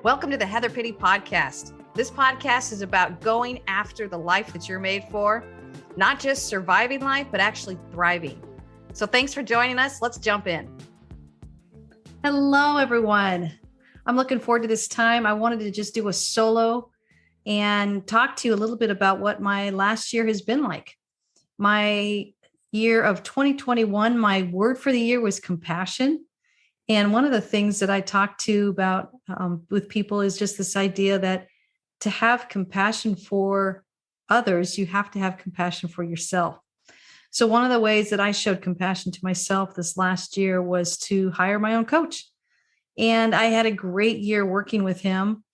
Welcome to the Heather Pitty Podcast. This podcast is about going after the life that you're made for, not just surviving life, but actually thriving. So thanks for joining us. Let's jump in. Hello, everyone. I'm looking forward to this time. I wanted to just do a solo and talk to you a little bit about what my last year has been like. My year of 2021, my word for the year was compassion. And one of the things that I talk to about with people is just this idea that to have compassion for others, you have to have compassion for yourself. So one of the ways that I showed compassion to myself this last year was to hire my own coach. And I had a great year working with him.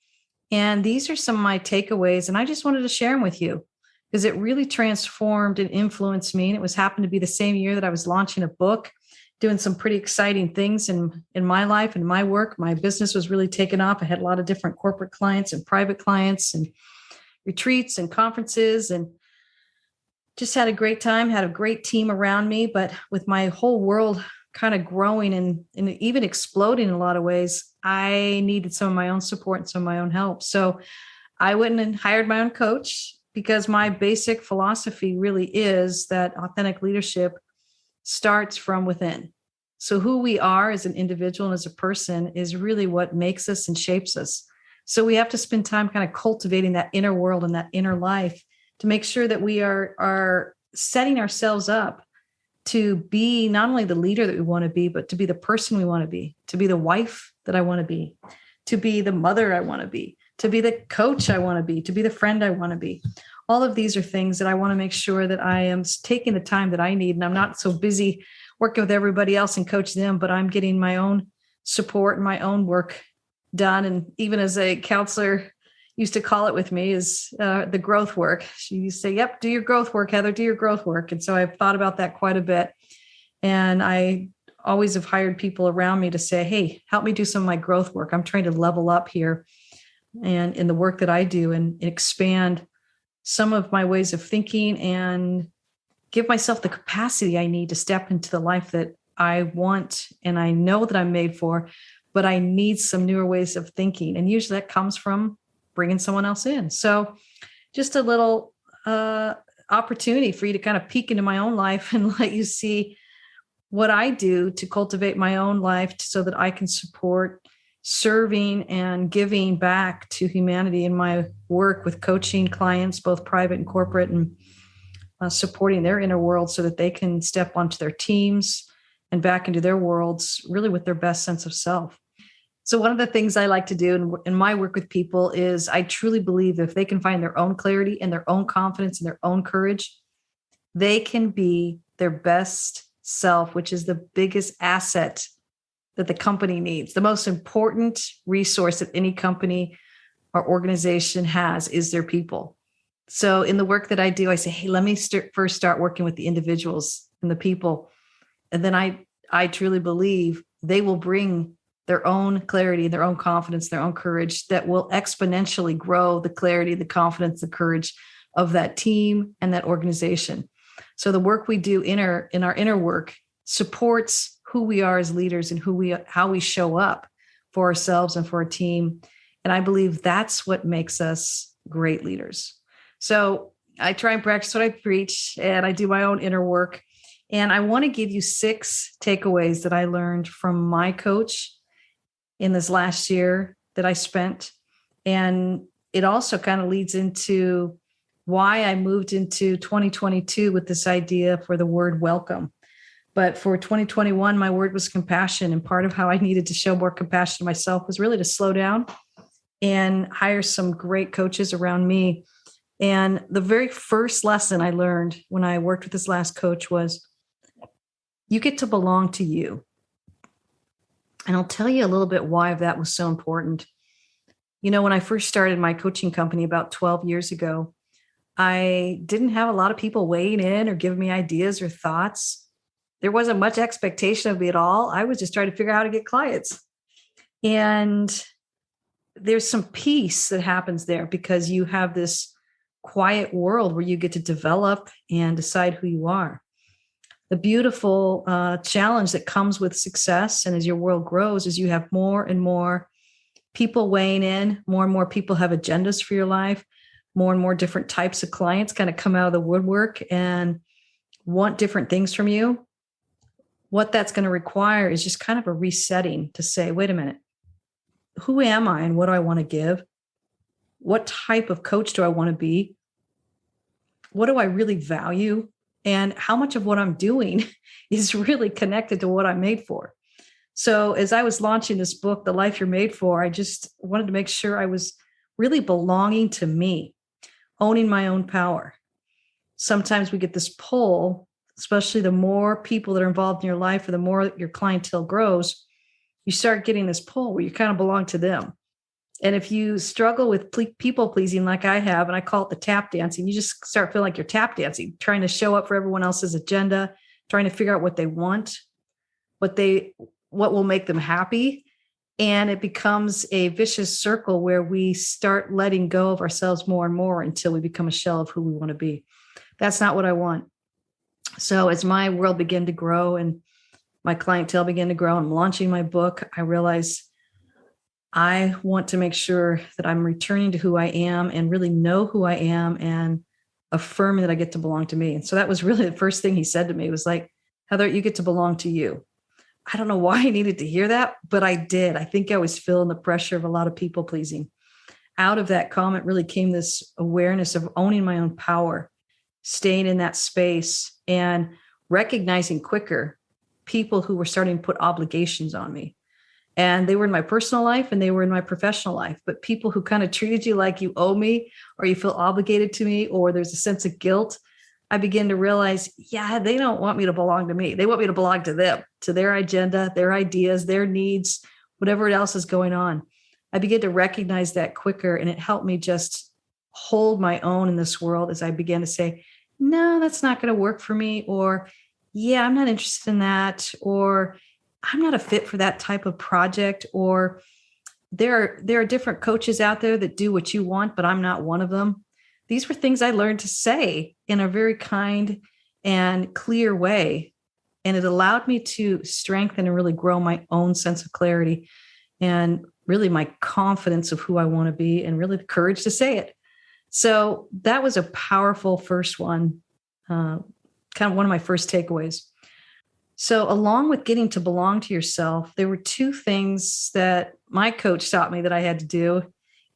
And these are some of my takeaways. And I just wanted to share them with you because it really transformed and influenced me. And it was happened to be the same year that I was launching a book, doing some pretty exciting things in my life and my work. My business was really taken off. I had a lot of different corporate clients and private clients and retreats and conferences, and just had a great time, had a great team around me. But with my whole world kind of growing and even exploding in a lot of ways, I needed some of my own support and some of my own help. So I went and hired my own coach because my basic philosophy really is that authentic leadership starts from within. So who we are as an individual and as a person is really what makes us and shapes us. So we have to spend time kind of cultivating that inner world and that inner life to make sure that we are setting ourselves up to be not only the leader that we want to be, but to be the person we want to be the wife that I want to be the mother I want to be the coach I want to be the friend I want to be. All of these are things that I want to make sure that I am taking the time that I need. And I'm not so busy working with everybody else and coach them, but I'm getting my own support and my own work done. And even as a counselor used to call it with me is the growth work. She used to say, yep, do your growth work, Heather, do your growth work. And so I've thought about that quite a bit. And I always have hired people around me to say, hey, help me do some of my growth work. I'm trying to level up here and in the work that I do and expand some of my ways of thinking and give myself the capacity I need to step into the life that I want and I know that I'm made for, but I need some newer ways of thinking. And usually that comes from bringing someone else in. So just a little opportunity for you to kind of peek into my own life and let you see what I do to cultivate my own life so that I can support serving and giving back to humanity in my work with coaching clients, both private and corporate, and supporting their inner world so that they can step onto their teams and back into their worlds really with their best sense of self. So one of the things I like to do in my work with people is I truly believe that if they can find their own clarity and their own confidence and their own courage, they can be their best self, which is the biggest asset that the company needs. The most important resource that any company or organization has is their people. So in the work that I do, I say, hey, let me first start working with the individuals and the people. And then I truly believe they will bring their own clarity, their own confidence, their own courage that will exponentially grow the clarity, the confidence, the courage of that team and that organization. So the work we do in our inner work supports who we are as leaders and how we show up for ourselves and for our team. And I believe that's what makes us great leaders. So I try and practice what I preach, and I do my own inner work. And I want to give you 6 takeaways that I learned from my coach in this last year that I spent. And it also kind of leads into why I moved into 2022 with this idea for the word welcome. But for 2021, my word was compassion. And part of how I needed to show more compassion to myself was really to slow down and hire some great coaches around me. And the very first lesson I learned when I worked with this last coach was, you get to belong to you. And I'll tell you a little bit why that was so important. You know, when I first started my coaching company about 12 years ago, I didn't have a lot of people weighing in or giving me ideas or thoughts. There wasn't much expectation of me at all. I was just trying to figure out how to get clients. And there's some peace that happens there because you have this quiet world where you get to develop and decide who you are. The beautiful challenge that comes with success and as your world grows is you have more and more people weighing in, more and more people have agendas for your life, more and more different types of clients kind of come out of the woodwork and want different things from you. What that's going to require is just kind of a resetting to say, wait a minute, who am I and what do I want to give? What type of coach do I want to be? What do I really value? And how much of what I'm doing is really connected to what I'm made for? So as I was launching this book, The Life You're Made For, I just wanted to make sure I was really belonging to me, owning my own power. Sometimes we get this pull, especially the more people that are involved in your life or the more your clientele grows, you start getting this pull where you kind of belong to them. And if you struggle with people pleasing like I have, and I call it the tap dancing, you just start feeling like you're tap dancing, trying to show up for everyone else's agenda, trying to figure out what they want, what will make them happy. And it becomes a vicious circle where we start letting go of ourselves more and more until we become a shell of who we want to be. That's not what I want. So as my world began to grow and my clientele began to grow, I'm launching my book, I realized I want to make sure that I'm returning to who I am and really know who I am and affirming that I get to belong to me. And so that was really the first thing he said to me was like, Heather, you get to belong to you. I don't know why I needed to hear that, but I did. I think I was feeling the pressure of a lot of people pleasing. Out of that comment really came this awareness of owning my own power, staying in that space and recognizing quicker people who were starting to put obligations on me. And they were in my personal life and they were in my professional life, but people who kind of treated you like you owe me or you feel obligated to me or there's a sense of guilt, I began to realize, yeah, they don't want me to belong to me. They want me to belong to them, to their agenda, their ideas, their needs, whatever else is going on. I began to recognize that quicker and it helped me just hold my own in this world as I began to say, no, that's not going to work for me. Or, yeah, I'm not interested in that. Or I'm not a fit for that type of project. Or there are different coaches out there that do what you want, but I'm not one of them. These were things I learned to say in a very kind and clear way. And it allowed me to strengthen and really grow my own sense of clarity and really my confidence of who I want to be and really the courage to say it. So that was a powerful first one, kind of one of my first takeaways. So along with getting to belong to yourself, there were two things that my coach taught me that I had to do.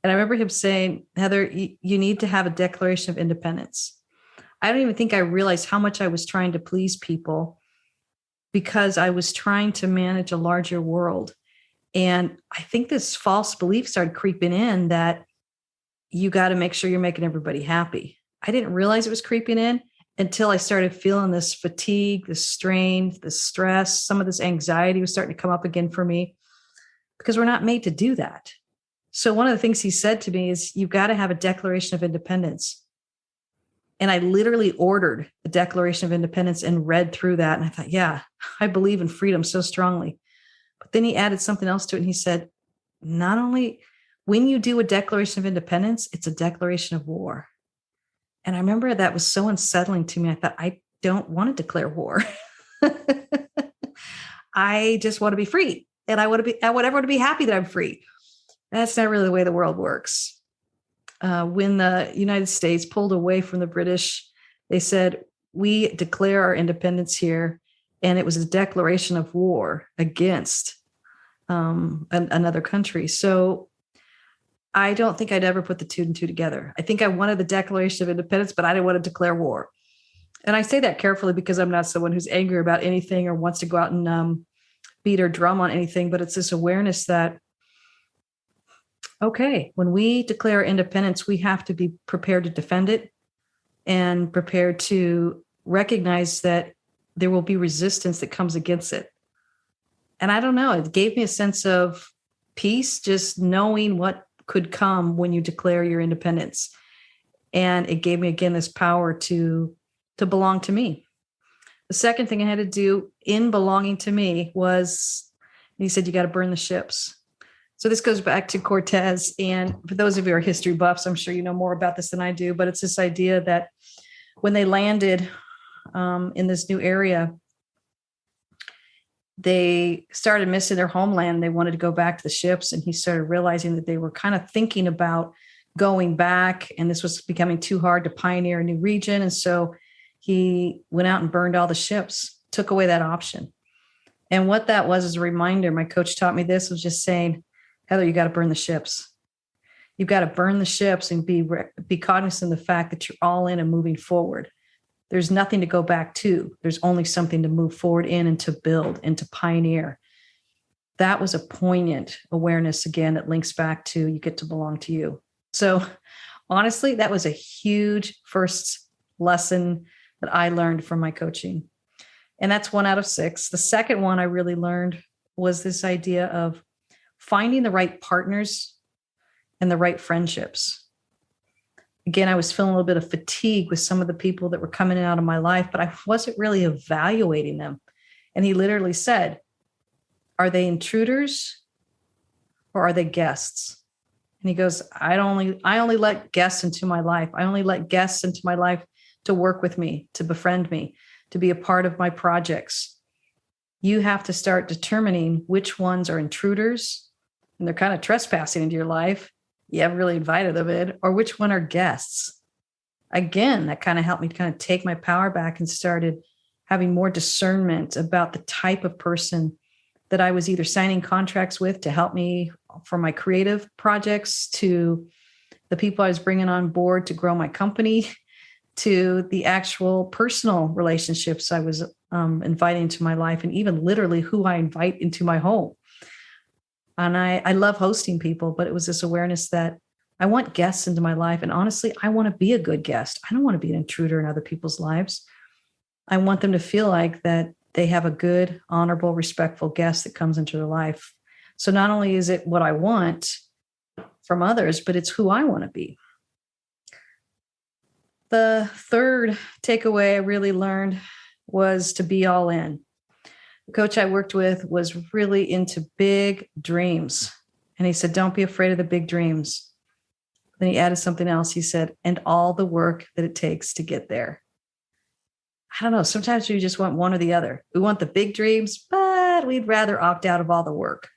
And I remember him saying, Heather, you need to have a declaration of independence. I don't even think I realized how much I was trying to please people because I was trying to manage a larger world. And I think this false belief started creeping in that you got to make sure you're making everybody happy. I didn't realize it was creeping in until I started feeling this fatigue, this strain, this stress, some of this anxiety was starting to come up again for me because we're not made to do that. So one of the things he said to me is, you've got to have a Declaration of Independence. And I literally ordered the Declaration of Independence and read through that. And I thought, yeah, I believe in freedom so strongly. But then he added something else to it. And he said, not only when you do a Declaration of Independence, it's a declaration of war. And I remember that was so unsettling to me. I thought, I don't want to declare war. I just want to be free. And I want everyone to be happy that I'm free. That's not really the way the world works. When the United States pulled away from the British, they said, we declare our independence here. And it was a declaration of war against another country. So I don't think I'd ever put the two and two together. I think I wanted the Declaration of Independence, but I didn't want to declare war. And I say that carefully because I'm not someone who's angry about anything or wants to go out and beat or drum on anything. But it's this awareness that, okay, when we declare independence, we have to be prepared to defend it and prepared to recognize that there will be resistance that comes against it. And I don't know, it gave me a sense of peace, just knowing what could come when you declare your independence. And it gave me, again, this power to belong to me. The second thing I had to do in belonging to me was, he said, you got to burn the ships. So this goes back to Cortez. And for those of you who are history buffs, I'm sure you know more about this than I do, but it's this idea that when they landed in this new area, they started missing their homeland. They wanted to go back to the ships. And he started realizing that they were kind of thinking about going back. And this was becoming too hard to pioneer a new region. And so he went out and burned all the ships, took away that option. And what that was is a reminder. My coach taught me this, was just saying, Heather, you got to burn the ships. You've got to burn the ships and be cognizant of the fact that you're all in and moving forward. There's nothing to go back to. There's only something to move forward in and to build and to pioneer. That was a poignant awareness, again, that links back to you get to belong to you. So honestly, that was a huge first lesson that I learned from my coaching. And that's 1 out of 6. The second one I really learned was this idea of finding the right partners and the right friendships. Again, I was feeling a little bit of fatigue with some of the people that were coming in and out of my life, but I wasn't really evaluating them. And he literally said, are they intruders or are they guests? And he goes, I only let guests into my life. I only let guests into my life to work with me, to befriend me, to be a part of my projects. You have to start determining which ones are intruders and they're kind of trespassing into your life. You haven't really invited them in, or which one are guests. Again, that kind of helped me to kind of take my power back and started having more discernment about the type of person that I was either signing contracts with to help me for my creative projects, to the people I was bringing on board to grow my company, to the actual personal relationships I was inviting into my life, and even literally who I invite into my home. And I love hosting people, but it was this awareness that I want guests into my life. And honestly, I want to be a good guest. I don't want to be an intruder in other people's lives. I want them to feel like that they have a good, honorable, respectful guest that comes into their life. So not only is it what I want from others, but it's who I want to be. The third takeaway I really learned was to be all in. The coach I worked with was really into big dreams. And he said, don't be afraid of the big dreams. Then he added something else. He said, and all the work that it takes to get there. I don't know. Sometimes we just want one or the other. We want the big dreams, but we'd rather opt out of all the work.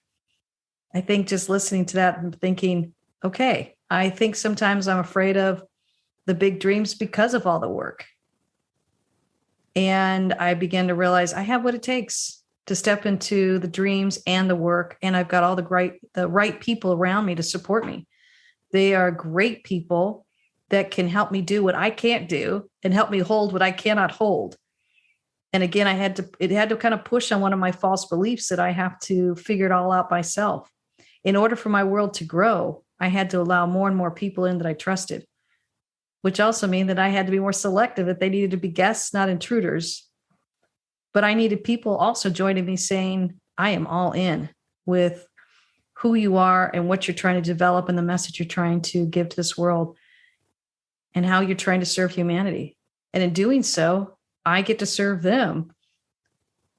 I think just listening to that and thinking, okay, I think sometimes I'm afraid of the big dreams because of all the work. And I began to realize I have what it takes to step into the dreams and the work. And I've got all the right people around me to support me. They are great people that can help me do what I can't do and help me hold what I cannot hold. And again, it had to kind of push on one of my false beliefs that I have to figure it all out myself. In order for my world to grow, I had to allow more and more people in that I trusted, which also means that I had to be more selective, that they needed to be guests, not intruders. But I needed people also joining me saying, I am all in with who you are and what you're trying to develop and the message you're trying to give to this world and how you're trying to serve humanity. And in doing so, I get to serve them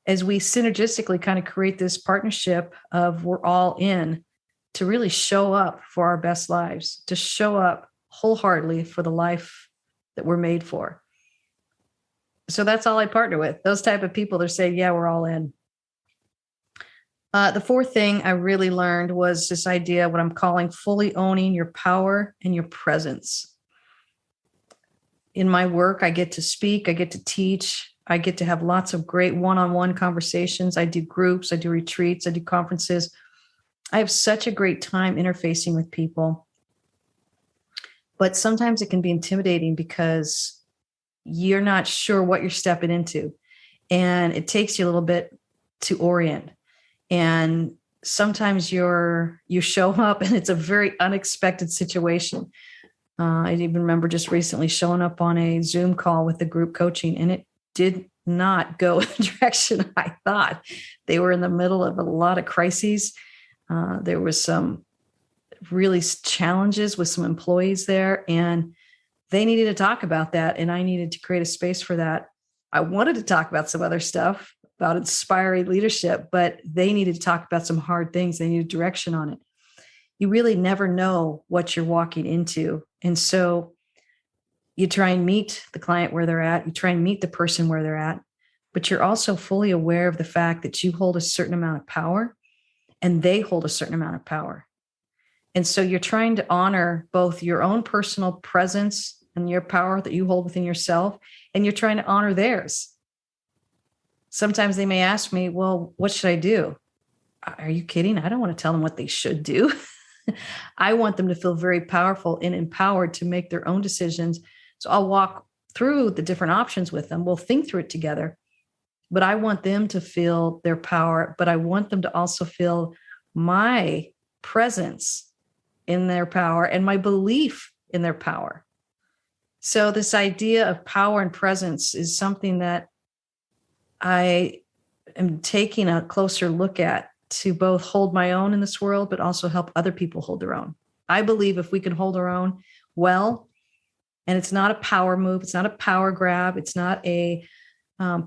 as we synergistically kind of create this partnership of we're all in to really show up for our best lives, to show up wholeheartedly for the life that we're made for. So that's all I partner with. Those type of people, they're saying, yeah, we're all in. The fourth thing I really learned was this idea, what I'm calling fully owning your power and your presence. In my work, I get to speak, I get to teach, I get to have lots of great one-on-one conversations. I do groups, I do retreats, I do conferences. I have such a great time interfacing with people. But sometimes it can be intimidating because you're not sure what you're stepping into. And it takes you a little bit to orient. And sometimes you show up and it's a very unexpected situation. I even remember just recently showing up on a Zoom call with the group coaching, and it did not go in the direction I thought. They were in the middle of a lot of crises. There was some really challenges with some employees there, and they needed to talk about that. And I needed to create a space for that. I wanted to talk about some other stuff about inspiring leadership, but they needed to talk about some hard things. They needed direction on it. You really never know what you're walking into. And so you try and meet the client where they're at. You try and meet the person where they're at, but you're also fully aware of the fact that you hold a certain amount of power and they hold a certain amount of power. And so you're trying to honor both your own personal presence and your power that you hold within yourself, and you're trying to honor theirs. Sometimes they may ask me, well, what should I do? Are you kidding? I don't want to tell them what they should do. I want them to feel very powerful and empowered to make their own decisions. So I'll walk through the different options with them. We'll think through it together. But I want them to feel their power, but I want them to also feel my presence in their power and my belief in their power. So this idea of power and presence is something that I am taking a closer look at to both hold my own in this world, but also help other people hold their own. I believe if we can hold our own well, and it's not a power move, it's not a power grab, it's not a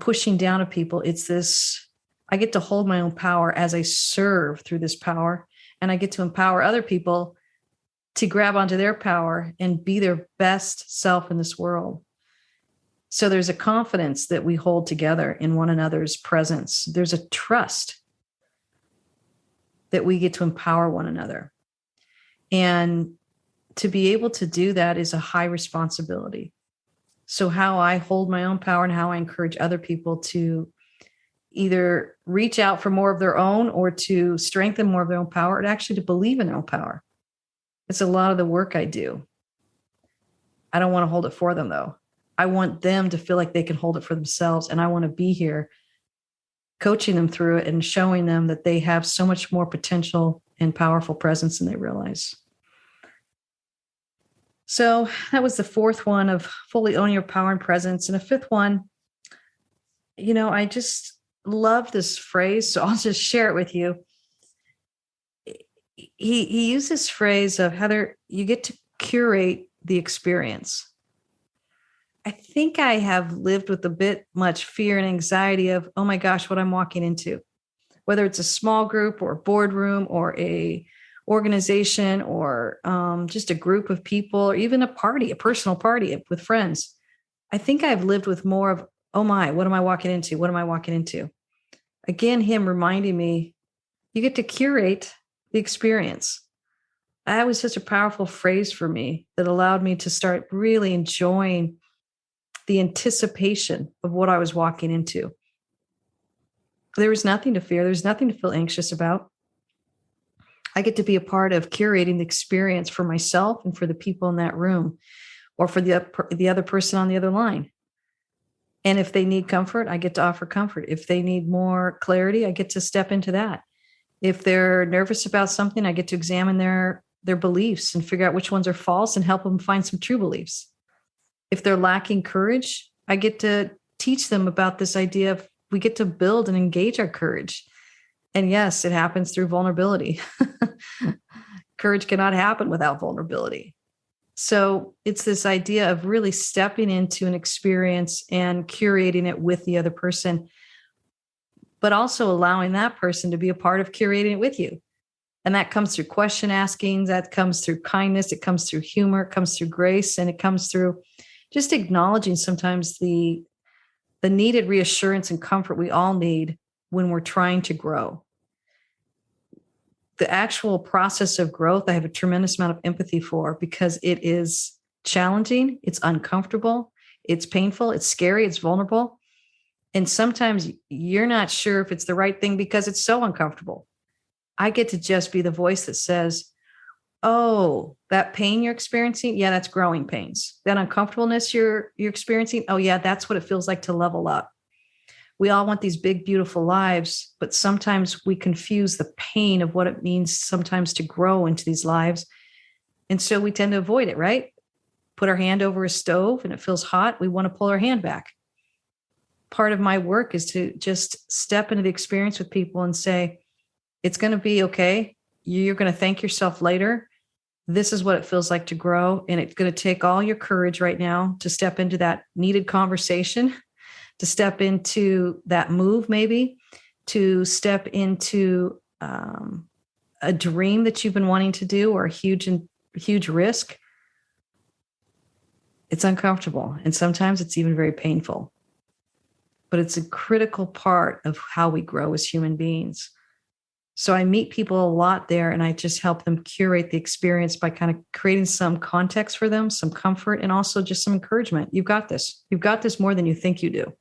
pushing down of people. It's this, I get to hold my own power as I serve through this power, and I get to empower other people to grab onto their power and be their best self in this world. So there's a confidence that we hold together in one another's presence. There's a trust that we get to empower one another. And to be able to do that is a high responsibility. So how I hold my own power and how I encourage other people to either reach out for more of their own or to strengthen more of their own power, and actually to believe in their own power. It's a lot of the work I do. I don't want to hold it for them, though. I want them to feel like they can hold it for themselves. And I want to be here coaching them through it and showing them that they have so much more potential and powerful presence than they realize. So that was the fourth one of fully owning your power and presence. And a fifth one, I just love this phrase, so I'll just share it with you. He used this phrase of, Heather, you get to curate the experience. I think I have lived with a bit much fear and anxiety of, oh my gosh, what I'm walking into, whether it's a small group or a boardroom or a organization or just a group of people or even a party, a personal party with friends. I think I've lived with more of, oh my, what am I walking into? What am I walking into? Again, him reminding me, you get to curate the experience. That was such a powerful phrase for me that allowed me to start really enjoying the anticipation of what I was walking into. There was nothing to fear. There's nothing to feel anxious about. I get to be a part of curating the experience for myself and for the people in that room or for the other person on the other line. And if they need comfort, I get to offer comfort. If they need more clarity, I get to step into that. If they're nervous about something, I get to examine their beliefs and figure out which ones are false and help them find some true beliefs. If they're lacking courage, I get to teach them about this idea of we get to build and engage our courage. And yes, it happens through vulnerability. Courage cannot happen without vulnerability. So it's this idea of really stepping into an experience and curating it with the other person, but also allowing that person to be a part of curating it with you. And that comes through question asking, that comes through kindness, it comes through humor, it comes through grace, and it comes through just acknowledging sometimes the needed reassurance and comfort we all need when we're trying to grow. The actual process of growth, I have a tremendous amount of empathy for because it is challenging, it's uncomfortable, it's painful, it's scary, it's vulnerable. And sometimes you're not sure if it's the right thing because it's so uncomfortable. I get to just be the voice that says, oh, that pain you're experiencing, yeah, that's growing pains. That uncomfortableness you're experiencing, oh yeah, that's what it feels like to level up. We all want these big, beautiful lives, but sometimes we confuse the pain of what it means sometimes to grow into these lives. And so we tend to avoid it, right? Put our hand over a stove and it feels hot. We want to pull our hand back. Part of my work is to just step into the experience with people and say, it's going to be okay. You're going to thank yourself later. This is what it feels like to grow. And it's going to take all your courage right now to step into that needed conversation, to step into that move, maybe to step into a dream that you've been wanting to do or a huge risk. It's uncomfortable. And sometimes it's even very painful. but it's a critical part of how we grow as human beings. So I meet people a lot there, and I just help them curate the experience by kind of creating some context for them, some comfort, and also just some encouragement. You've got this. You've got this more than you think you do.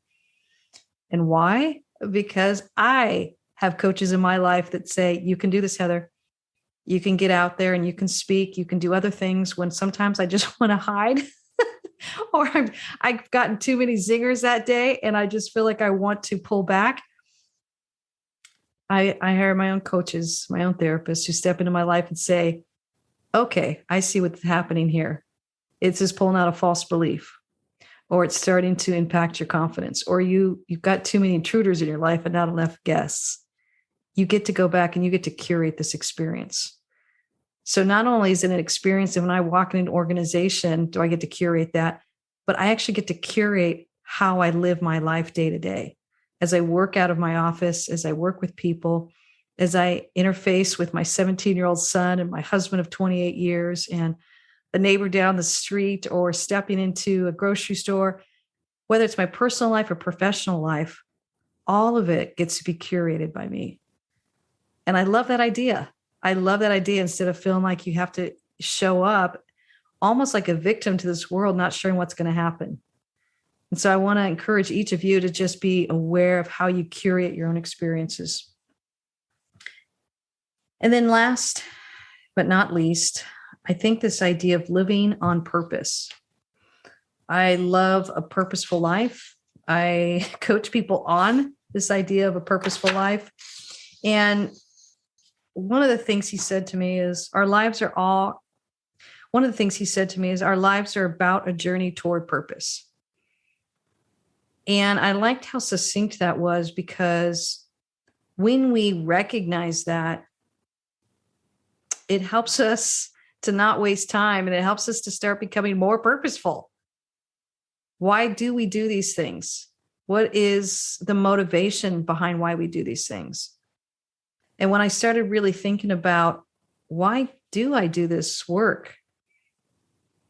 And why? Because I have coaches in my life that say, you can do this, Heather. You can get out there and you can speak. You can do other things, when sometimes I just want to hide or I've gotten too many zingers that day and I just feel like I want to pull back. I hire my own coaches, my own therapists who step into my life and say, okay, I see what's happening here. It's just pulling out a false belief, or it's starting to impact your confidence, or you've got too many intruders in your life and not enough guests. You get to go back and you get to curate this experience. So not only is it an experience that when I walk in an organization, do I get to curate that, but I actually get to curate how I live my life day to day. As I work out of my office, as I work with people, as I interface with my 17-year-old son and my husband of 28 years and the neighbor down the street, or stepping into a grocery store, whether it's my personal life or professional life, all of it gets to be curated by me. And I love that idea. I love that idea, instead of feeling like you have to show up almost like a victim to this world, not sure what's going to happen. And so I want to encourage each of you to just be aware of how you curate your own experiences. And then last but not least, I think this idea of living on purpose. I love a purposeful life. I coach people on this idea of a purposeful life. And one of the things he said to me is our lives are about a journey toward purpose. And I liked how succinct that was, because when we recognize that, it helps us to not waste time, and it helps us to start becoming more purposeful. Why do we do these things? What is the motivation behind why we do these things? And when I started really thinking about, why do I do this work?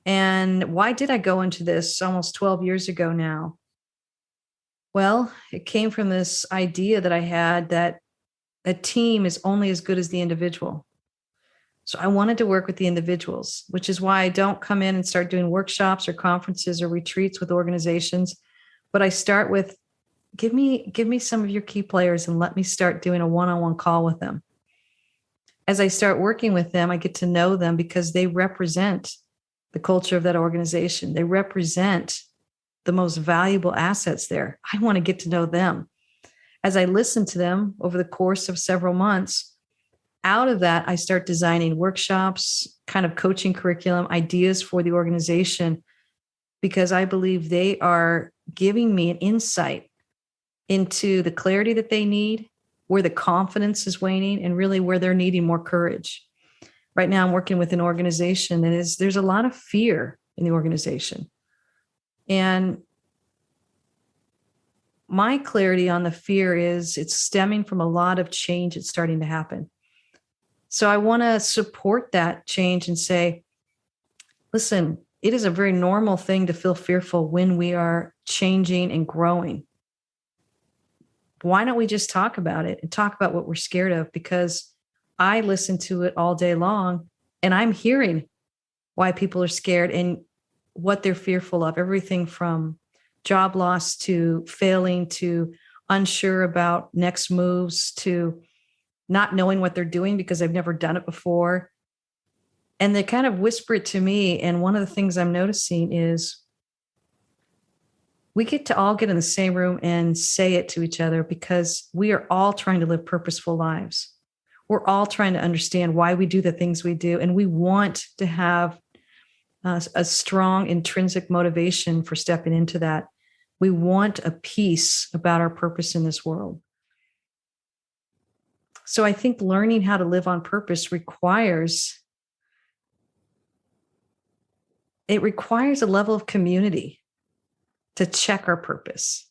And why did I go into this almost 12 years ago now? Well, it came from this idea that I had that a team is only as good as the individual. So I wanted to work with the individuals, which is why I don't come in and start doing workshops or conferences or retreats with organizations, but I start with, give me some of your key players and let me start doing a one-on-one call with them. As I start working with them, I get to know them because they represent the culture of that organization. They represent the most valuable assets there. I want to get to know them. As I listen to them over the course of several months, out of that, I start designing workshops, kind of coaching curriculum, ideas for the organization, because I believe they are giving me an insight into the clarity that they need, where the confidence is waning, and really where they're needing more courage. Right now, I'm working with an organization there's a lot of fear in the organization. And my clarity on the fear is it's stemming from a lot of change that's starting to happen. So I want to support that change and say, listen, it is a very normal thing to feel fearful when we are changing and growing. Why don't we just talk about it and talk about what we're scared of? Because I listen to it all day long, and I'm hearing why people are scared and what they're fearful of, everything from job loss to failing to unsure about next moves to not knowing what they're doing because they've never done it before. And they kind of whisper it to me. And one of the things I'm noticing is we get to all get in the same room and say it to each other, because we are all trying to live purposeful lives. We're all trying to understand why we do the things we do. And we want to have a strong intrinsic motivation for stepping into that. We want a peace about our purpose in this world. So I think learning how to live on purpose requires a level of community to check our purpose.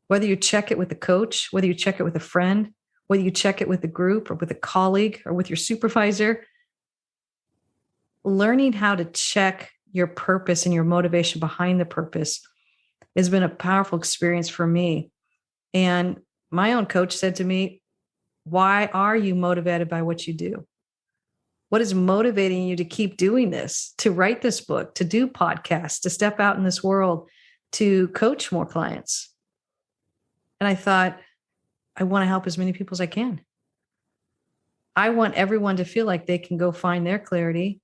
Whether you check it with a coach, whether you check it with a friend, whether you check it with a group or with a colleague or with your supervisor, learning how to check your purpose and your motivation behind the purpose has been a powerful experience for me. And my own coach said to me, why are you motivated by what you do? What is motivating you to keep doing this, to write this book, to do podcasts, to step out in this world, to coach more clients? And I thought, I want to help as many people as I can. I want everyone to feel like they can go find their clarity.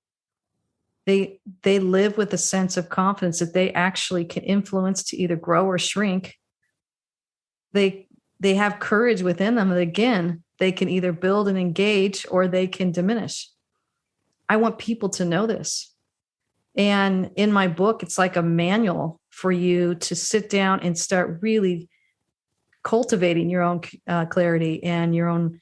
They live with a sense of confidence that they actually can influence to either grow or shrink. They have courage within them that, again, they can either build and engage or they can diminish. I want people to know this. And in my book, it's like a manual for you to sit down and start really cultivating your own clarity and your own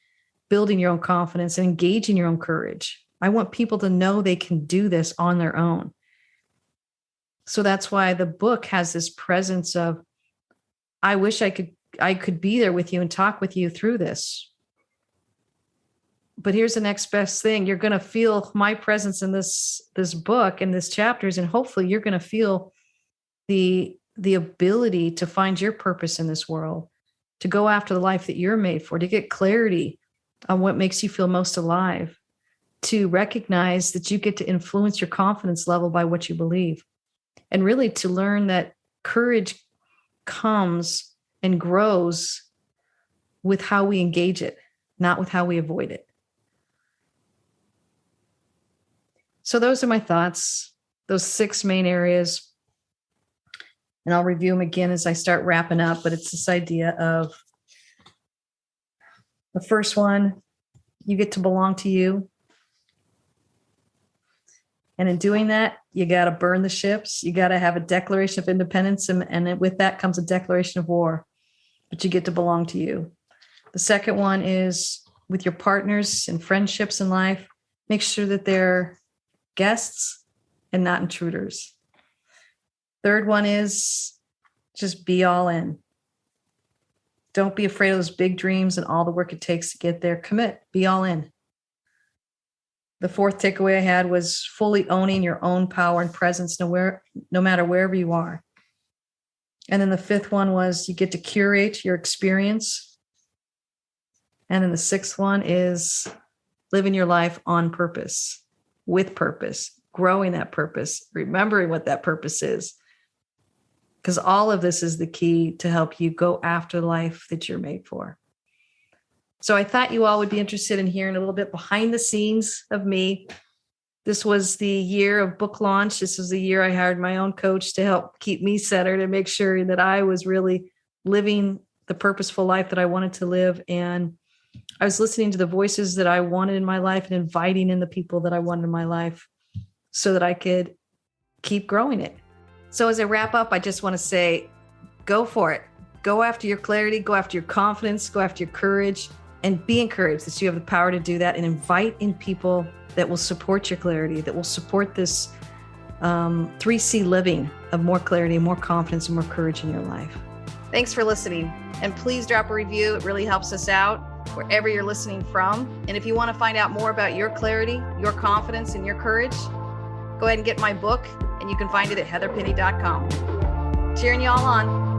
building your own confidence and engaging your own courage. I want people to know they can do this on their own. So that's why the book has this presence of, I wish I could be there with you and talk with you through this. But here's the next best thing. You're going to feel my presence in this book and this chapters, and hopefully you're going to feel the ability to find your purpose in this world, to go after the life that you're made for, to get clarity on what makes you feel most alive, to recognize that you get to influence your confidence level by what you believe, and really to learn that courage comes and grows with how we engage it, not with how we avoid it. So those are my thoughts, those 6 main areas. And I'll review them again as I start wrapping up, but it's this idea of the first one, you get to belong to you. And in doing that, you got to burn the ships. You got to have a declaration of independence. And with that comes a declaration of war, but you get to belong to you. The second one is with your partners and friendships in life, make sure that they're guests and not intruders. Third one is just be all in. Don't be afraid of those big dreams and all the work it takes to get there. Commit, be all in. The fourth takeaway I had was fully owning your own power and presence no matter wherever you are. And then the fifth one was you get to curate your experience. And then the sixth one is living your life on purpose, with purpose, growing that purpose, remembering what that purpose is. Because all of this is the key to help you go after the life that you're made for. So I thought you all would be interested in hearing a little bit behind the scenes of me. This was the year of book launch. This was the year I hired my own coach to help keep me centered and make sure that I was really living the purposeful life that I wanted to live. And I was listening to the voices that I wanted in my life and inviting in the people that I wanted in my life so that I could keep growing it. So as I wrap up, I just want to say, go for it. Go after your clarity, go after your confidence, go after your courage, and be encouraged that you have the power to do that, and invite in people that will support your clarity, that will support this 3C living of more clarity, more confidence, and more courage in your life. Thanks for listening. And please drop a review. It really helps us out wherever you're listening from. And if you want to find out more about your clarity, your confidence, and your courage, go ahead and get my book, and you can find it at heatherpenny.com. Cheering you all on.